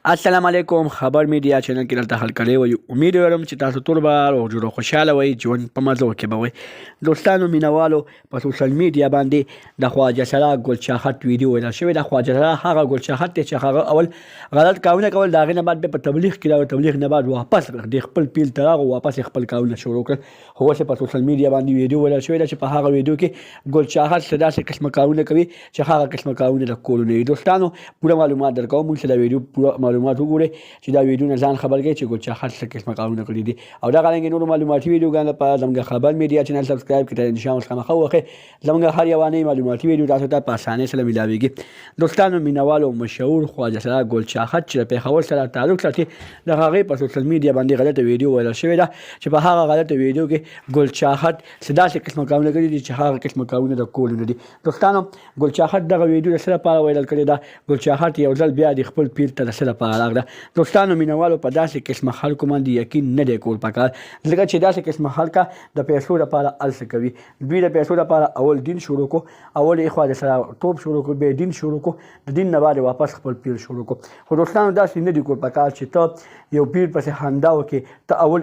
السلام علیکم. خبر میډیا چینل کې دلته حل کړی وي. امید لرم چې تاسو ټول به روغ جوړ خوشاله وئ، ژوند په مزو کې به وئ. دوستانو مینوالو په سوشل میډیا باندې د خواجه سرا ګل چاحت ویډیو ویل شوی. د خواجه سرا هغه ګل چاحت دی چې هغه اول غلط کارونه کول، د هغې نه بعد په تبلیغ کې راغی، تبلیغ نه بعد واپس د خپل پیل ته راغی، واپس خپل کارونه شروع کړل. خو اوس په سوشل میډیا باندې ویډیو ویل شوی ده چې په هغه ویډیو کې ګل چاحت څه داسې قسمه کارونه کوي چې هغه قسمه کارونه د کولو نه وي. دوستانو پوره معلومات درکوم، موږ چې د ویډیو پوره معلومات وګورئ چې دا ویډیو نه ځان خبر کړئ چې ګل چاحت څه قسمه کارونه کړي دي. او دغه رنګې نورو معلوماتي ویډیوګانو لپاره زموږ خبر میډیا چینل سبسکرایب کړئ. انشاءالله اوس خامخا وخې زموږ هر یوه نوې معلوماتي ویډیو تاسو ته په اسانۍ سره میلاویږي. دوستانو مینوالو مشهور خواجه سرا ګل چاحت چې د پېښور سره تعلق ساتي، د هغې په سوشل میډیا باندې غلطه ویډیو ویل شوې ده چې په هغه غلطه ویډیو کې ګل چاحت څه داسې قسمه کارونه کړي دي چې هغه قسمه کارونه د کولو نه دي. دوستانو ګل چاحت دغه ویډیو د څه لپاره ویرل کړې ده؟ ګل چاحت یو ځل بیا د خپل پیر ته د څه لپاره راغله؟ دوستانو مینوالو په داسې قسمه خلکو باندې یقین نه دی کول پکار، ځکه چې داسې قسمه خلکه د پیسو لپاره هلڅه کوي. دوی د پیسو لپاره اول دین شروع کو، اول یې خواجه سرا توپ شروع کو، بیا دین شروع کو، د دین نه بعد واپس خپل پیر شروع کو. خو دوستانو داسې نه دی کول پکار چې ته یو پیر پسې خندا وکړې، ته اول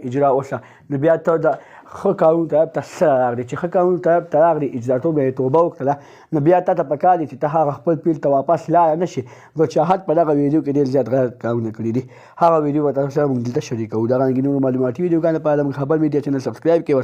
اجرا اوسه، نو بیا ته د ښه کارونو طرف ته څه راغلې چې ښه کارونو طرف ته راغلې، اجراتو به یې توبه وکړله، نو بیا تا ته پکار دی چې ته هغه خپل پیر ته واپس لاړه نه شي. ګل چاحت په دغه ویډیو کې ډېر زیات غلط کارونه کړي دي. هغه ویډیو به تاسو سره موږ دلته شریکوو. دغه رنګې نورو معلوماتي ویډیوګانو لپاره زموږ خبر میډیا چینل سبسکرایب کړئ.